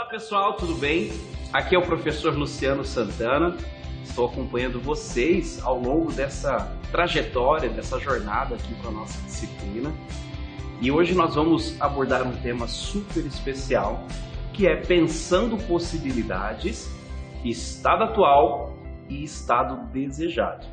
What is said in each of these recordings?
Olá pessoal, tudo bem? Aqui é o professor Luciano Santana. Estou acompanhando vocês ao longo dessa trajetória, dessa jornada aqui com a nossa disciplina. E hoje nós vamos abordar um tema super especial, que é pensando possibilidades, estado atual e estado desejado.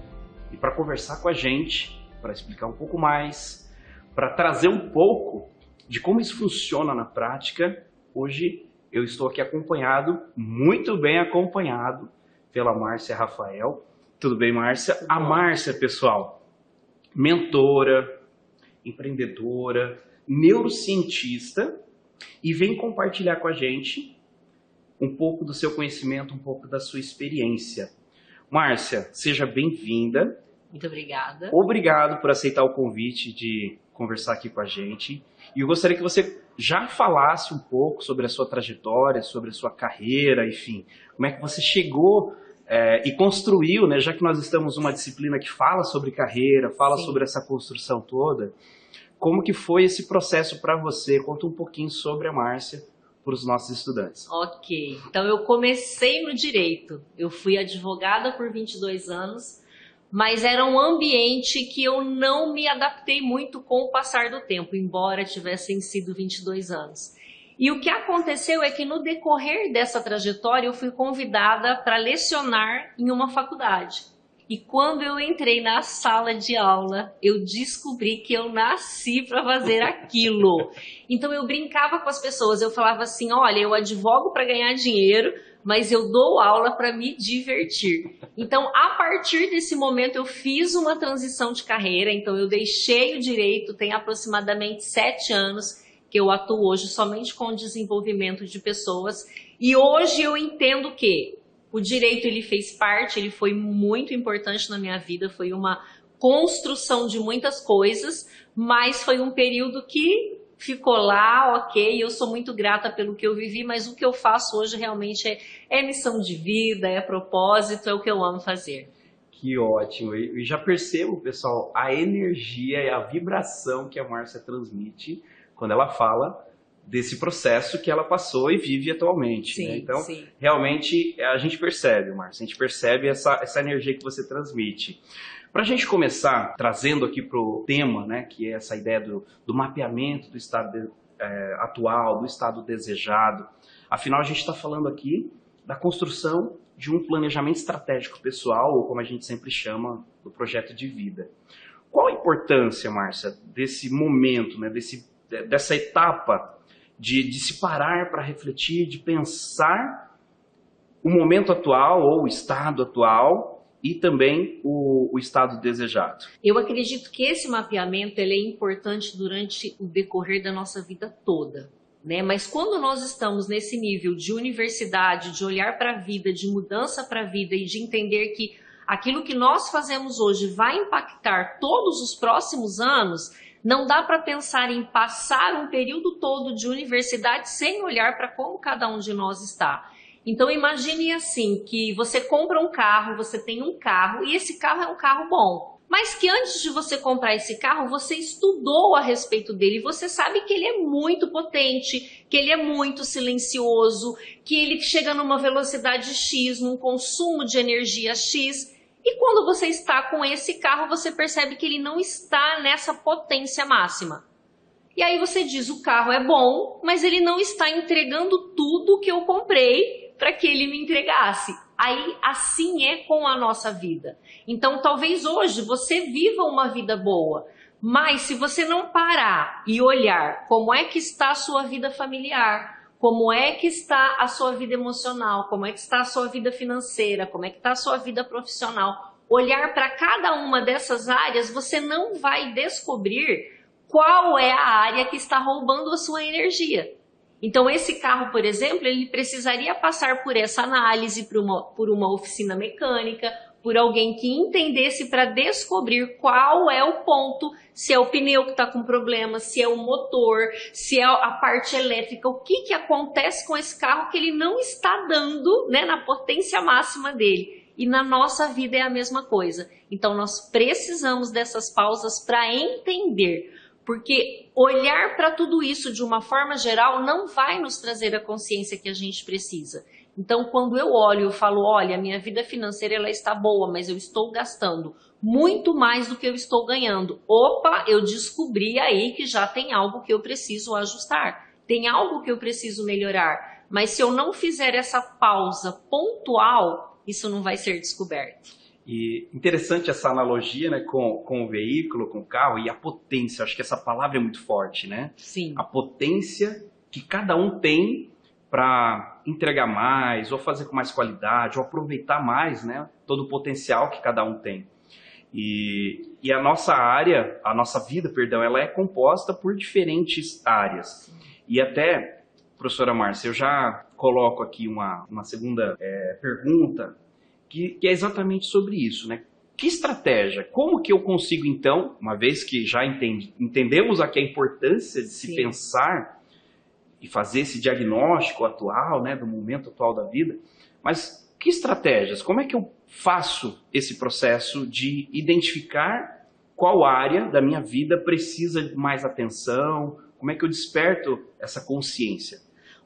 E para conversar com a gente, para explicar um pouco mais, para trazer um pouco de como isso funciona na prática, hoje eu estou aqui acompanhado, muito bem acompanhado, pela Márcia Rafael. Tudo bem, Márcia? A Márcia, pessoal, mentora, empreendedora, neurocientista, e vem compartilhar com a gente um pouco do seu conhecimento, um pouco da sua experiência. Márcia, seja bem-vinda. Muito obrigada. Obrigado por aceitar o convite de conversar aqui com a gente. E eu gostaria que você já falasse um pouco sobre a sua trajetória, sobre a sua carreira, enfim, como é que você chegou e construiu, né, já que nós estamos numa disciplina que fala sobre carreira, fala Sim. sobre essa construção toda, como que foi esse processo para você? Conta um pouquinho sobre a Márcia para os nossos estudantes. Ok, então eu comecei no direito, eu fui advogada por 22 anos, mas era um ambiente que eu não me adaptei muito com o passar do tempo, embora tivessem sido 22 anos. E o que aconteceu é que no decorrer dessa trajetória eu fui convidada para lecionar em uma faculdade. E quando eu entrei na sala de aula, eu descobri que eu nasci para fazer aquilo. Então eu brincava com as pessoas, eu falava assim, olha, eu advogo para ganhar dinheiro, mas eu dou aula para me divertir. Então, a partir desse momento, eu fiz uma transição de carreira, então eu deixei o direito, tem aproximadamente 7 anos que eu atuo hoje somente com o desenvolvimento de pessoas, e hoje eu entendo que o direito ele fez parte, ele foi muito importante na minha vida, foi uma construção de muitas coisas, mas foi um período que ficou lá, ok, eu sou muito grata pelo que eu vivi, mas o que eu faço hoje realmente é missão de vida, é propósito, é o que eu amo fazer. Que ótimo! E já percebo, pessoal, a energia e a vibração que a Márcia transmite quando ela fala desse processo que ela passou e vive atualmente. Sim, né? Então, sim. realmente, a gente percebe, Márcia, a gente percebe essa energia que você transmite. Para a gente começar, trazendo aqui para o tema, né, que é essa ideia do mapeamento do estado atual, do estado desejado. Afinal, a gente está falando aqui da construção de um planejamento estratégico pessoal, ou como a gente sempre chama, do projeto de vida. Qual a importância, Márcia, desse momento, né, dessa etapa de se parar para refletir, de pensar o momento atual ou o estado atual e também o estado desejado? Eu acredito que esse mapeamento ele é importante durante o decorrer da nossa vida toda, né? Mas quando nós estamos nesse nível de universidade, de olhar para a vida, de mudança para a vida e de entender que aquilo que nós fazemos hoje vai impactar todos os próximos anos, não dá para pensar em passar um período todo de universidade sem olhar para como cada um de nós está. Então imagine assim, que você compra um carro, você tem um carro e esse carro é um carro bom. Mas que antes de você comprar esse carro, você estudou a respeito dele, você sabe que ele é muito potente, que ele é muito silencioso, que ele chega numa velocidade X, num consumo de energia X. E quando você está com esse carro, você percebe que ele não está nessa potência máxima. E aí você diz, o carro é bom, mas ele não está entregando tudo que eu comprei para que ele me entregasse. Aí assim é com a nossa vida. Então talvez hoje você viva uma vida boa, mas se você não parar e olhar como é que está a sua vida familiar, como é que está a sua vida emocional, como é que está a sua vida financeira, como é que está a sua vida profissional, olhar para cada uma dessas áreas, você não vai descobrir qual é a área que está roubando a sua energia. Então esse carro, por exemplo, ele precisaria passar por essa análise, por uma oficina mecânica, por alguém que entendesse para descobrir qual é o ponto, se é o pneu que está com problema, se é o motor, se é a parte elétrica, o que acontece com esse carro que ele não está dando, né, na potência máxima dele. E na nossa vida é a mesma coisa. Então nós precisamos dessas pausas para entender. Porque olhar para tudo isso de uma forma geral não vai nos trazer a consciência que a gente precisa. Então, quando eu olho e falo, olha, a minha vida financeira ela está boa, mas eu estou gastando muito mais do que eu estou ganhando. Opa, eu descobri aí que já tem algo que eu preciso ajustar. Tem algo que eu preciso melhorar. Mas se eu não fizer essa pausa pontual, isso não vai ser descoberto. E interessante essa analogia, né, com o veículo, com o carro e a potência. Acho que essa palavra é muito forte, né? Sim. A potência que cada um tem para entregar mais, ou fazer com mais qualidade, ou aproveitar mais, né, todo o potencial que cada um tem. E a nossa área, a nossa vida, perdão, ela é composta por diferentes áreas. E até, professora Márcia, eu já coloco aqui uma segunda pergunta, que é exatamente sobre isso, né? Que estratégia? Como que eu consigo, então, uma vez que já entendemos aqui a importância de se pensar e fazer esse diagnóstico atual, né, do momento atual da vida, mas que estratégias? Como é que eu faço esse processo de identificar qual área da minha vida precisa de mais atenção? Como é que eu desperto essa consciência?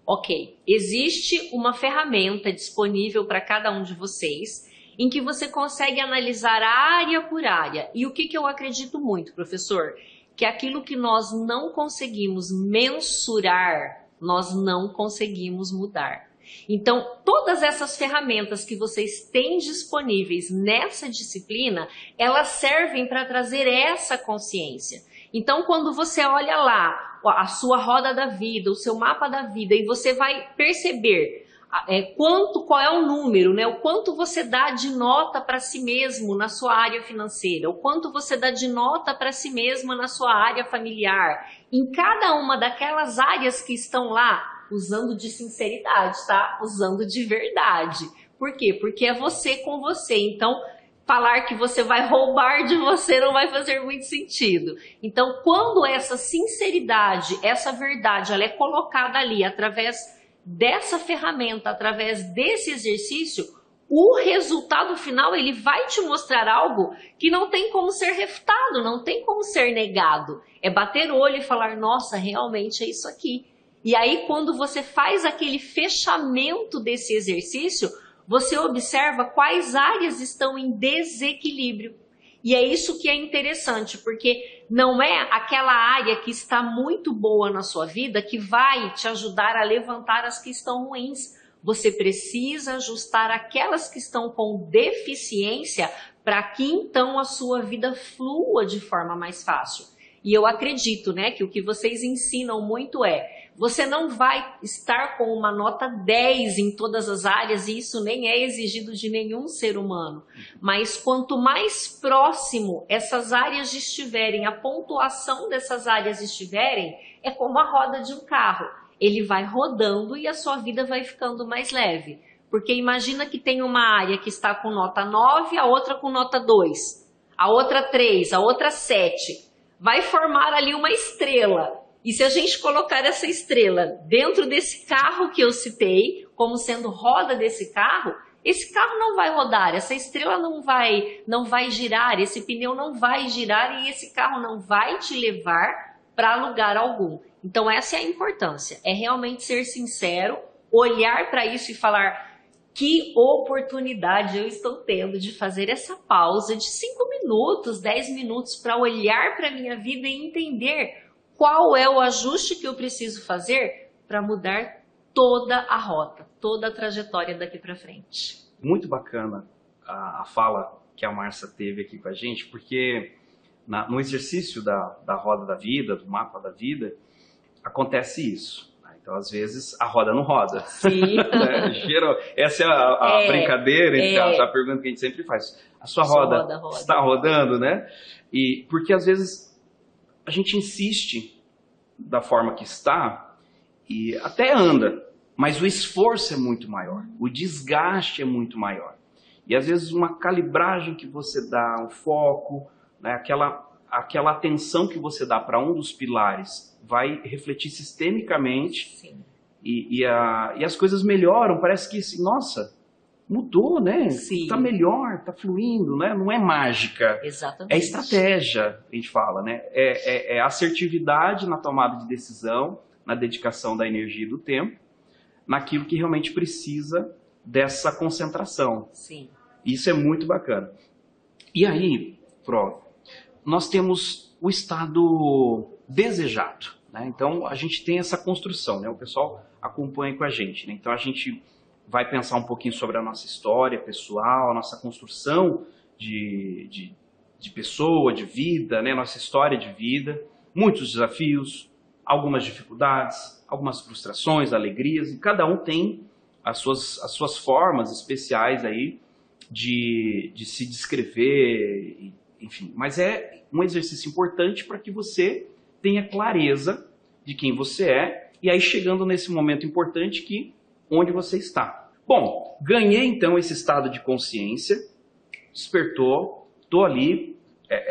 Ok, existe uma ferramenta disponível para cada um de vocês em que você consegue analisar área por área. E o que eu acredito muito, professor? Que aquilo que nós não conseguimos mensurar, nós não conseguimos mudar. Então, todas essas ferramentas que vocês têm disponíveis nessa disciplina, elas servem para trazer essa consciência. Então, quando você olha lá a sua roda da vida, o seu mapa da vida, e você vai perceber qual é o número, né? O quanto você dá de nota para si mesmo na sua área financeira, o quanto você dá de nota para si mesma na sua área familiar, em cada uma daquelas áreas que estão lá, usando de sinceridade, tá? Usando de verdade. Por quê? Porque é você com você. Então, falar que você vai roubar de você não vai fazer muito sentido. Então, quando essa sinceridade, essa verdade, ela é colocada ali através dessa ferramenta, através desse exercício, o resultado final ele vai te mostrar algo que não tem como ser refutado, não tem como ser negado. É bater o olho e falar, nossa, realmente é isso aqui. E aí, quando você faz aquele fechamento desse exercício, você observa quais áreas estão em desequilíbrio. E é isso que é interessante, porque não é aquela área que está muito boa na sua vida que vai te ajudar a levantar as que estão ruins. Você precisa ajustar aquelas que estão com deficiência para que então a sua vida flua de forma mais fácil. E eu acredito, né, que o que vocês ensinam muito você não vai estar com uma nota 10 em todas as áreas, e isso nem é exigido de nenhum ser humano. Mas quanto mais próximo essas áreas estiverem, a pontuação dessas áreas estiverem, é como a roda de um carro. Ele vai rodando e a sua vida vai ficando mais leve. Porque imagina que tem uma área que está com nota 9, a outra com nota 2, a outra 3, a outra 7. Vai formar ali uma estrela. E se a gente colocar essa estrela dentro desse carro que eu citei, como sendo roda desse carro, esse carro não vai rodar, essa estrela não vai girar, esse pneu não vai girar e esse carro não vai te levar para lugar algum. Então essa é a importância, é realmente ser sincero, olhar para isso e falar que oportunidade eu estou tendo de fazer essa pausa de 5 minutos, 10 minutos para olhar para a minha vida e entender qual é o ajuste que eu preciso fazer para mudar toda a rota, toda a trajetória daqui para frente. Muito bacana a fala que a Márcia teve aqui com a gente, porque no exercício da roda da vida, do mapa da vida, acontece isso. Então, às vezes, a roda não roda. Sim. Essa é a brincadeira, a pergunta que a gente sempre faz. A sua roda está rodando, né? E porque, às vezes, a gente insiste da forma que está e até anda, mas o esforço é muito maior, o desgaste é muito maior. E às vezes uma calibragem que você dá, um foco, né, aquela atenção que você dá para um dos pilares vai refletir sistemicamente. Sim. E as coisas melhoram, parece que, assim, nossa, mudou, né? Sim. Tá melhor, tá fluindo, né? Não é mágica. Exatamente. É estratégia, a gente fala, né? É assertividade na tomada de decisão, na dedicação da energia e do tempo, naquilo que realmente precisa dessa concentração. Sim. Isso é muito bacana. E aí, Pro, nós temos o estado desejado, né? Então, a gente tem essa construção, né? O pessoal acompanha com a gente, né? Então, a gente vai pensar um pouquinho sobre a nossa história pessoal, a nossa construção de pessoa, de vida, né? Nossa história de vida, muitos desafios, algumas dificuldades, algumas frustrações, alegrias, e cada um tem as suas formas especiais aí de se descrever, enfim. Mas é um exercício importante para que você tenha clareza de quem você é, e aí chegando nesse momento importante que onde você está. Bom, ganhei então esse estado de consciência, despertou, estou ali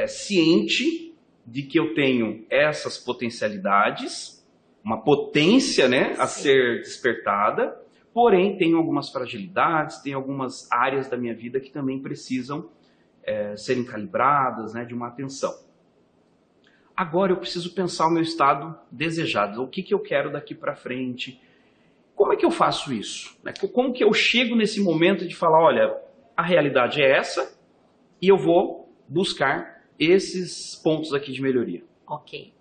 ciente de que eu tenho essas potencialidades, uma potência, né, a ser despertada, porém tenho algumas fragilidades, tem algumas áreas da minha vida que também precisam serem calibradas, né, de uma atenção. Agora eu preciso pensar o meu estado desejado, o que eu quero daqui para frente. Como é que eu faço isso? Como que eu chego nesse momento de falar, olha, a realidade é essa e eu vou buscar esses pontos aqui de melhoria? Ok.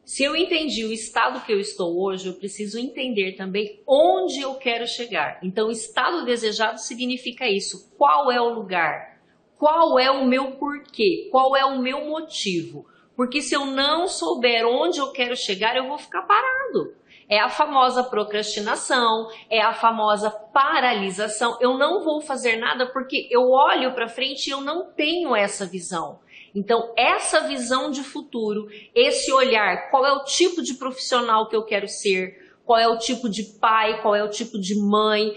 Se eu entendi o estado que eu estou hoje, eu preciso entender também onde eu quero chegar. Então, estado desejado significa isso. Qual é o lugar? Qual é o meu porquê? Qual é o meu motivo? Porque se eu não souber onde eu quero chegar, eu vou ficar parado. É a famosa procrastinação, é a famosa paralisação. Eu não vou fazer nada porque eu olho para frente e eu não tenho essa visão. Então, essa visão de futuro, esse olhar, qual é o tipo de profissional que eu quero ser, qual é o tipo de pai, qual é o tipo de mãe,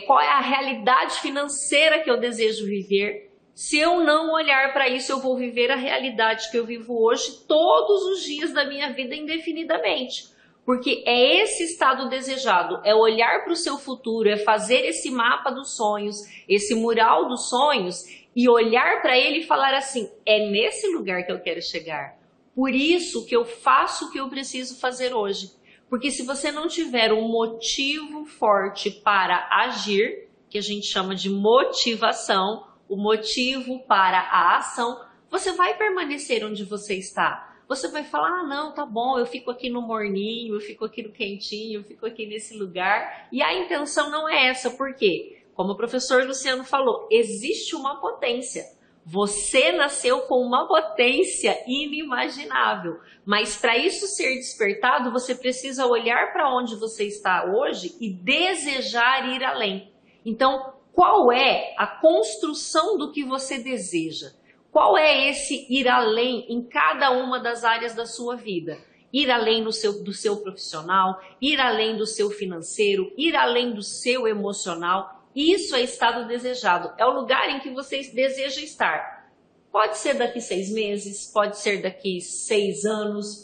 qual é a realidade financeira que eu desejo viver. Se eu não olhar para isso, eu vou viver a realidade que eu vivo hoje todos os dias da minha vida indefinidamente. Porque é esse estado desejado, é olhar para o seu futuro, é fazer esse mapa dos sonhos, esse mural dos sonhos e olhar para ele e falar assim, é nesse lugar que eu quero chegar. Por isso que eu faço o que eu preciso fazer hoje. Porque se você não tiver um motivo forte para agir, que a gente chama de motivação, o motivo para a ação, você vai permanecer onde você está. Você vai falar, ah não, tá bom, eu fico aqui no morninho, eu fico aqui no quentinho, eu fico aqui nesse lugar. E a intenção não é essa, por quê? Como o professor Luciano falou, existe uma potência. Você nasceu com uma potência inimaginável. Mas para isso ser despertado, você precisa olhar para onde você está hoje e desejar ir além. Então, qual é a construção do que você deseja? Qual é esse ir além em cada uma das áreas da sua vida? Ir além do seu profissional, ir além do seu financeiro, ir além do seu emocional. Isso é estado desejado. É o lugar em que você deseja estar. Pode ser daqui 6 meses, pode ser daqui 6 anos,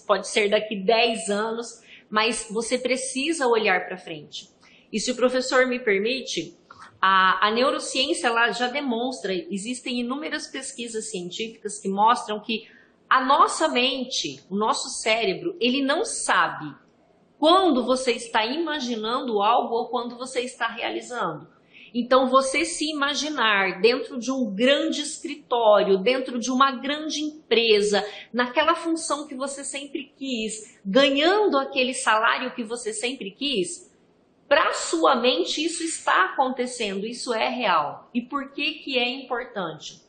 pode ser daqui 10 anos, mas você precisa olhar para frente. E se o professor me permite, a neurociência ela já demonstra, existem inúmeras pesquisas científicas que mostram que a nossa mente, o nosso cérebro, ele não sabe quando você está imaginando algo ou quando você está realizando. Então, você se imaginar dentro de um grande escritório, dentro de uma grande empresa, naquela função que você sempre quis, ganhando aquele salário que você sempre quis, para sua mente isso está acontecendo, isso é real. E por que é importante?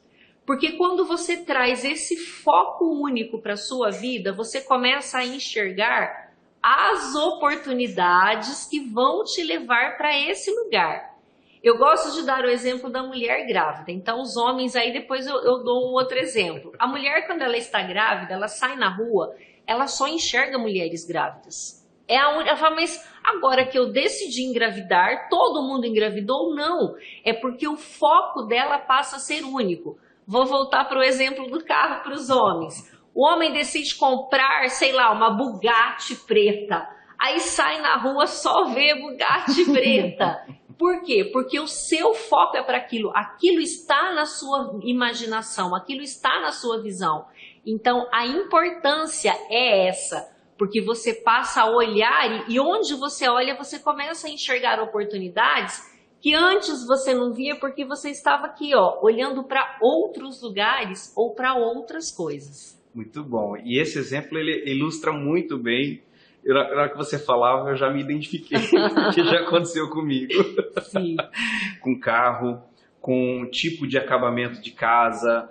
Porque quando você traz esse foco único para a sua vida, você começa a enxergar as oportunidades que vão te levar para esse lugar. Eu gosto de dar o exemplo da mulher grávida. Então, os homens aí, depois eu dou um outro exemplo. A mulher, quando ela está grávida, ela sai na rua, ela só enxerga mulheres grávidas. Ela fala, mas agora que eu decidi engravidar, todo mundo engravidou? Não. É porque o foco dela passa a ser único. Vou voltar para o exemplo do carro para os homens. O homem decide comprar, sei lá, uma Bugatti preta. Aí sai na rua, só vê Bugatti preta. Por quê? Porque o seu foco é para aquilo. Aquilo está na sua imaginação, aquilo está na sua visão. Então, a importância é essa, porque você passa a olhar e onde você olha, você começa a enxergar oportunidades que antes você não via porque você estava aqui, ó, olhando para outros lugares ou para outras coisas. Muito bom. E esse exemplo, ele ilustra muito bem. Na hora que você falava, eu já me identifiquei, porque já aconteceu comigo. Sim. Com carro, com tipo de acabamento de casa.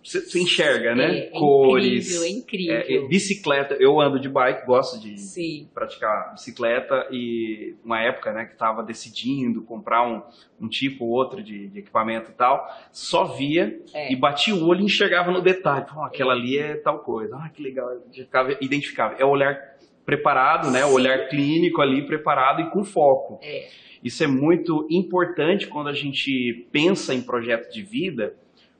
Você enxerga, né? Cores. É incrível. Bicicleta. Eu ando de bike, gosto de Sim. praticar bicicleta. E uma época, né, que estava decidindo comprar um tipo ou outro de equipamento e tal, só via e batia o olho e enxergava no detalhe. Aquela ali é tal coisa. Que legal. Identificava. É o olhar preparado, né? O olhar clínico ali preparado e com foco. Isso é muito importante quando a gente pensa em projeto de vida,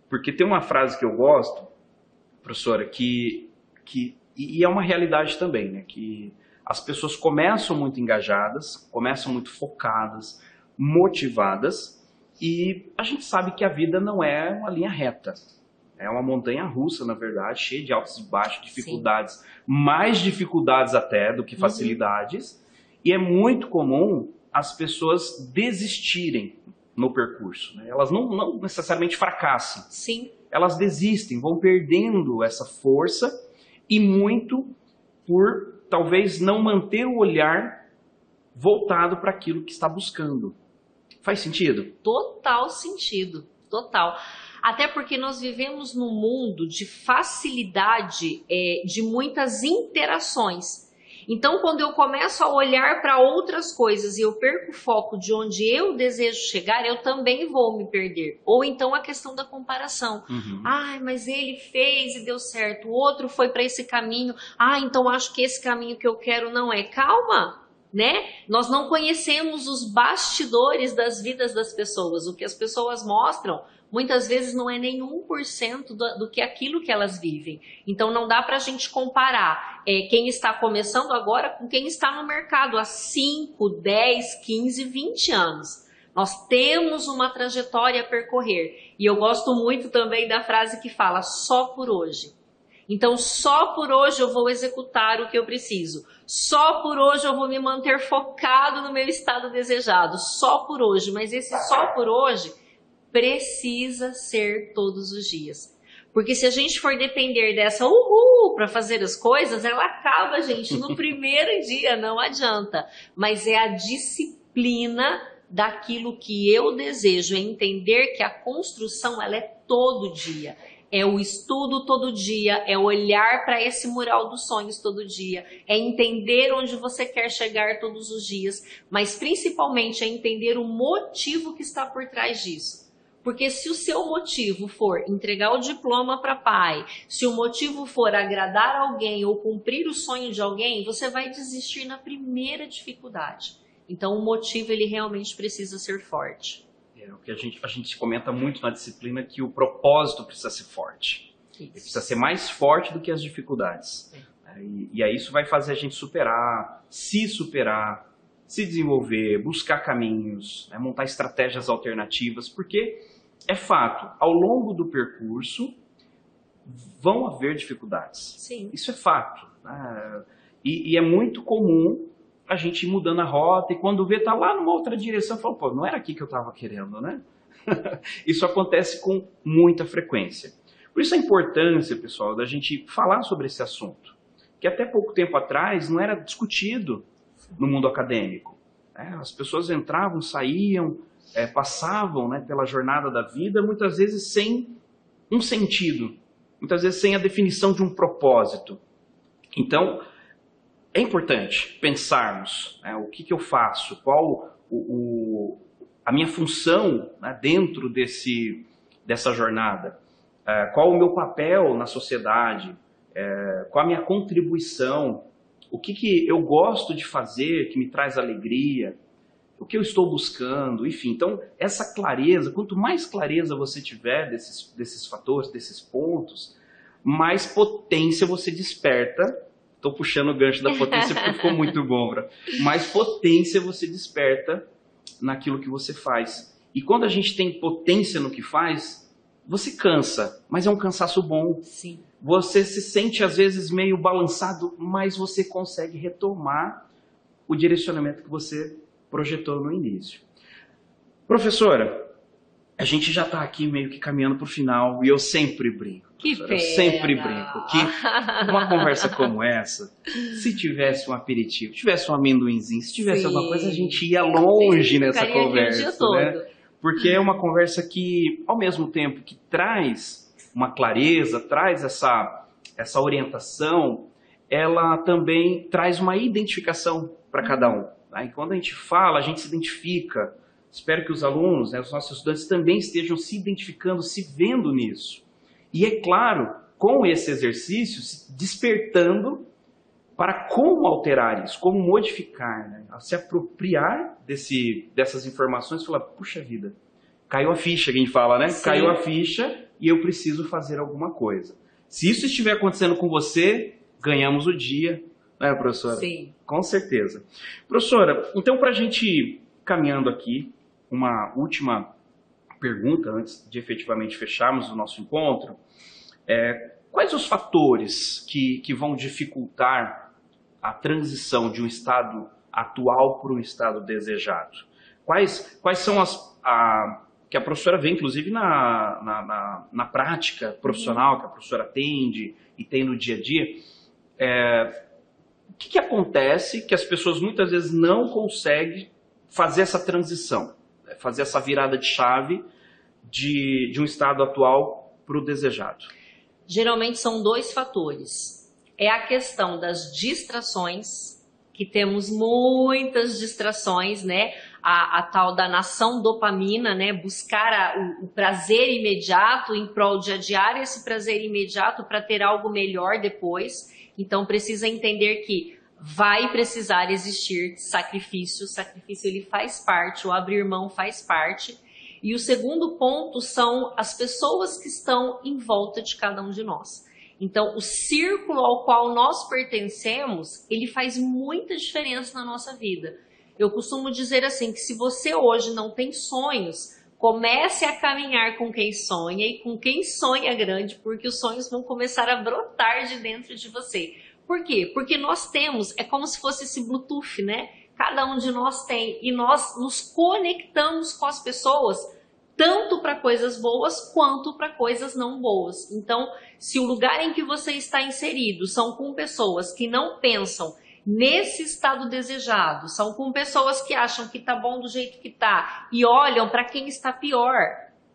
porque tem uma frase que eu gosto, professora, e é uma realidade também, né? Que as pessoas começam muito engajadas, começam muito focadas, motivadas, e a gente sabe que a vida não é uma linha reta. É uma montanha russa, na verdade, cheia de altos e baixos, dificuldades, mais dificuldades até do que facilidades. E é muito comum as pessoas desistirem no percurso, né? Elas não necessariamente fracassem. Sim. Elas desistem, vão perdendo essa força e muito por talvez não manter o olhar voltado para aquilo que está buscando. Faz sentido? Total sentido, total. Até porque nós vivemos num mundo de facilidade, de muitas interações. Então, quando eu começo a olhar para outras coisas e eu perco o foco de onde eu desejo chegar, eu também vou me perder. Ou então a questão da comparação. Mas ele fez e deu certo, o outro foi para esse caminho. Então acho que esse caminho que eu quero não é. Calma! Né? Nós não conhecemos os bastidores das vidas das pessoas. O que as pessoas mostram, muitas vezes não é nem 1% do que aquilo que elas vivem. Então não dá para a gente comparar quem está começando agora com quem está no mercado há 5, 10, 15, 20 anos. Nós temos uma trajetória a percorrer. E eu gosto muito também da frase que fala, só por hoje. Então, só por hoje eu vou executar o que eu preciso. Só por hoje eu vou me manter focado no meu estado desejado. Só por hoje. Mas esse só por hoje precisa ser todos os dias. Porque se a gente for depender dessa para fazer as coisas, ela acaba, gente, no primeiro dia. Não adianta. Mas é a disciplina daquilo que eu desejo. É entender que a construção ela é todo dia. É o estudo todo dia, é olhar para esse mural dos sonhos todo dia, é entender onde você quer chegar todos os dias, mas principalmente é entender o motivo que está por trás disso. Porque se o seu motivo for entregar o diploma para pai, se o motivo for agradar alguém ou cumprir o sonho de alguém, você vai desistir na primeira dificuldade. Então o motivo ele realmente precisa ser forte. O que a gente comenta muito na disciplina que o propósito precisa ser forte. Ele precisa ser mais forte do que as dificuldades. E aí isso vai fazer a gente superar, se desenvolver, buscar caminhos, né, montar estratégias alternativas, porque é fato, ao longo do percurso vão haver dificuldades. Sim. Isso é fato. E é muito comum a gente ir mudando a rota e quando vê, tá lá numa outra direção, fala, não era aqui que eu estava querendo, né? Isso acontece com muita frequência. Por isso a importância, pessoal, da gente falar sobre esse assunto, que até pouco tempo atrás não era discutido no mundo acadêmico. As pessoas entravam, saíam, passavam, né, pela jornada da vida, muitas vezes sem um sentido, muitas vezes sem a definição de um propósito. Então, é importante pensarmos, né, o que eu faço, qual a minha função, né, dentro dessa jornada, qual o meu papel na sociedade, qual a minha contribuição, o que eu gosto de fazer que me traz alegria, o que eu estou buscando, enfim. Então, essa clareza, quanto mais clareza você tiver desses fatores, desses pontos, mais potência você desperta. Estou puxando o gancho da potência porque ficou muito bom, mais potência você desperta naquilo que você faz. E quando a gente tem potência no que faz, você cansa, mas é um cansaço bom. Sim. Você se sente às vezes meio balançado, mas você consegue retomar o direcionamento que você projetou no início. Professora, a gente já está aqui meio que caminhando para o final e eu sempre brinco. Que pena. Eu sempre brinco que uma conversa como essa, se tivesse um aperitivo, tivesse um amendoinzinho, se tivesse Sim. alguma coisa, a gente ia longe nessa conversa, o dia todo. né? Porque é uma conversa que, ao mesmo tempo que traz uma clareza, traz essa orientação, ela também traz uma identificação para cada um. Tá? E quando a gente fala, a gente se identifica. Espero que os alunos, né, os nossos estudantes também estejam se identificando, se vendo nisso. E é claro, com esse exercício, se despertando para como alterar isso, como modificar, né? Se apropriar dessas informações e falar, puxa vida, caiu a ficha, que a gente fala, né? Sim. Caiu a ficha e eu preciso fazer alguma coisa. Se isso estiver acontecendo com você, ganhamos o dia, né, professora? Sim. Com certeza. Professora, então para a gente ir caminhando aqui, uma última pergunta, antes de efetivamente fecharmos o nosso encontro, quais os fatores que vão dificultar a transição de um estado atual para um estado desejado? Quais são que a professora vê, inclusive, na prática profissional que a professora atende e tem no dia a dia? O que acontece que as pessoas muitas vezes não conseguem fazer essa transição? Fazer essa virada de chave de um estado atual para o desejado? Geralmente são 2 fatores. É a questão das distrações, que temos muitas distrações, né? A tal da nação dopamina, né? Buscar o prazer imediato em prol de adiar esse prazer imediato para ter algo melhor depois. Então precisa entender que vai precisar existir sacrifício. O sacrifício ele faz parte, o abrir mão faz parte. E o segundo ponto são as pessoas que estão em volta de cada um de nós. Então, o círculo ao qual nós pertencemos, ele faz muita diferença na nossa vida. Eu costumo dizer assim, que se você hoje não tem sonhos, comece a caminhar com quem sonha e com quem sonha grande, porque os sonhos vão começar a brotar de dentro de você. Por quê? Porque nós temos, é como se fosse esse Bluetooth, né? Cada um de nós tem, e nós nos conectamos com as pessoas, tanto para coisas boas quanto para coisas não boas. Então, se o lugar em que você está inserido são com pessoas que não pensam nesse estado desejado, são com pessoas que acham que tá bom do jeito que tá e olham para quem está pior.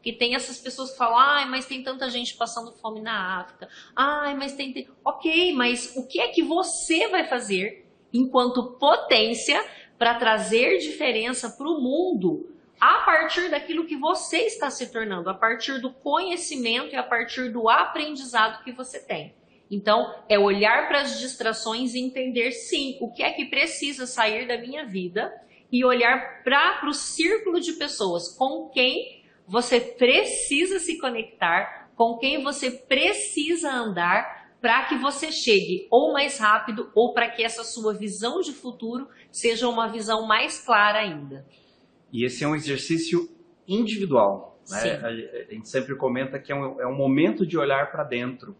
Que tem essas pessoas que falam, ai, mas tem tanta gente passando fome na África. Ai, mas tem... Ok, mas o que é que você vai fazer enquanto potência para trazer diferença para o mundo a partir daquilo que você está se tornando, a partir do conhecimento e a partir do aprendizado que você tem? Então, é olhar para as distrações e entender, sim, o que é que precisa sair da minha vida e olhar para o círculo de pessoas com quem você precisa se conectar, com quem você precisa andar para que você chegue ou mais rápido ou para que essa sua visão de futuro seja uma visão mais clara ainda. E esse é um exercício individual, né? A gente sempre comenta que é um momento de olhar para dentro.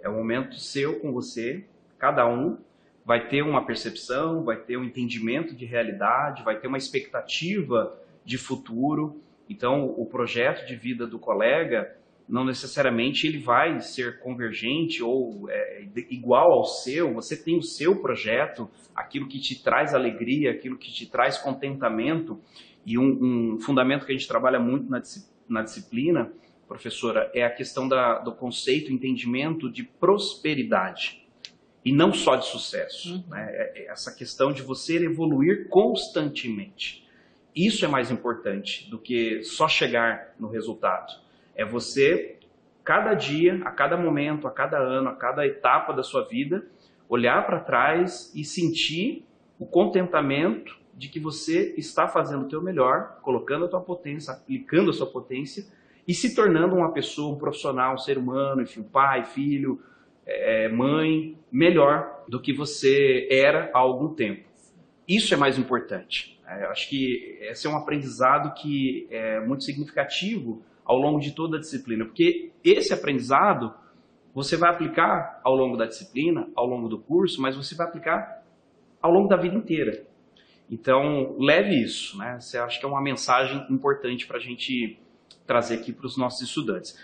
É um momento seu com você, cada um vai ter uma percepção, vai ter um entendimento de realidade, vai ter uma expectativa de futuro. Então, o projeto de vida do colega, não necessariamente ele vai ser convergente ou igual ao seu. Você tem o seu projeto, aquilo que te traz alegria, aquilo que te traz contentamento. E um fundamento que a gente trabalha muito na disciplina, professora, é a questão do conceito, entendimento de prosperidade. E não só de sucesso. Né? Essa questão de você evoluir constantemente. Isso é mais importante do que só chegar no resultado. É você, cada dia, a cada momento, a cada ano, a cada etapa da sua vida, olhar para trás e sentir o contentamento de que você está fazendo o teu melhor, colocando a tua potência, aplicando a sua potência e se tornando uma pessoa, um profissional, um ser humano, enfim, pai, filho, mãe, melhor do que você era há algum tempo. isso é mais importante. Eu acho que esse é um aprendizado que é muito significativo ao longo de toda a disciplina, porque esse aprendizado você vai aplicar ao longo da disciplina, ao longo do curso, mas você vai aplicar ao longo da vida inteira. Então, leve isso, né? Você acha que é uma mensagem importante para a gente trazer aqui para os nossos estudantes.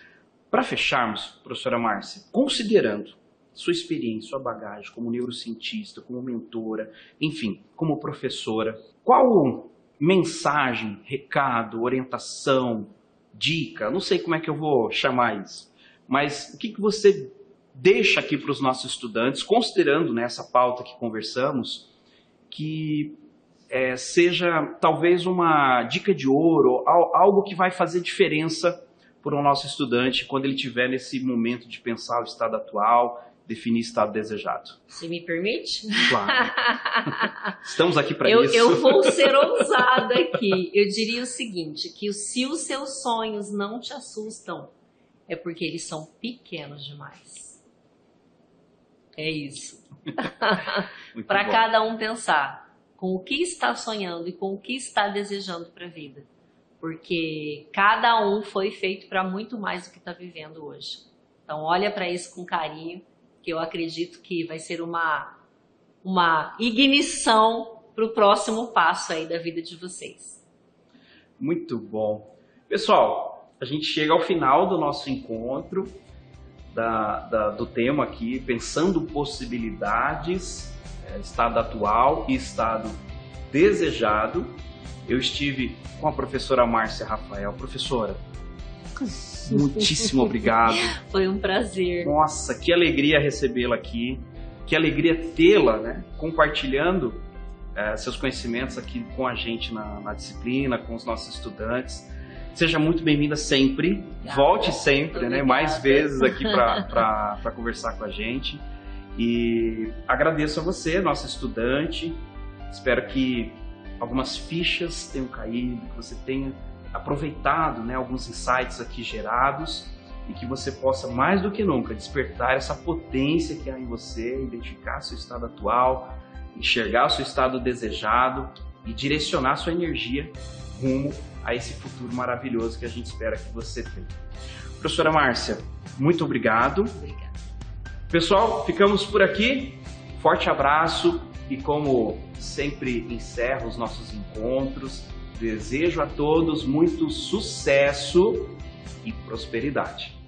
Para fecharmos, professora Márcia, considerando sua experiência, sua bagagem como neurocientista, como mentora, enfim, como professora, qual mensagem, recado, orientação, dica, não sei como é que eu vou chamar isso, mas o que você deixa aqui para os nossos estudantes, considerando nessa pauta que conversamos, que seja talvez uma dica de ouro, algo que vai fazer diferença para o nosso estudante quando ele estiver nesse momento de pensar o estado atual, definir o estado desejado. Se me permite? Claro. Estamos aqui para isso. Eu vou ser ousada aqui. Eu diria o seguinte, que se os seus sonhos não te assustam, é porque eles são pequenos demais. É isso. Para cada um pensar com o que está sonhando e com o que está desejando para a vida. Porque cada um foi feito para muito mais do que está vivendo hoje. Então olha para isso com carinho, que eu acredito que vai ser uma ignição para o próximo passo aí da vida de vocês. Muito bom. Pessoal, a gente chega ao final do nosso encontro, do tema aqui, pensando possibilidades, estado atual e estado desejado. Eu estive com a professora Márcia Rafael. Professora, muitíssimo obrigado. Foi um prazer. Nossa, que alegria recebê-la aqui. Que alegria tê-la, né, compartilhando seus conhecimentos aqui com a gente na disciplina, com os nossos estudantes. Seja muito bem-vinda sempre. Obrigada. Volte sempre, né, mais vezes aqui para conversar com a gente. E agradeço a você, nosso estudante. Espero que algumas fichas tenham caído, que você tenha aproveitado, né, alguns insights aqui gerados e que você possa, mais do que nunca, despertar essa potência que há em você, identificar seu estado atual, enxergar o seu estado desejado e direcionar sua energia rumo a esse futuro maravilhoso que a gente espera que você tenha. Professora Márcia, muito obrigado. Obrigada. Pessoal, ficamos por aqui. Forte abraço e, como sempre encerro os nossos encontros, desejo a todos muito sucesso e prosperidade.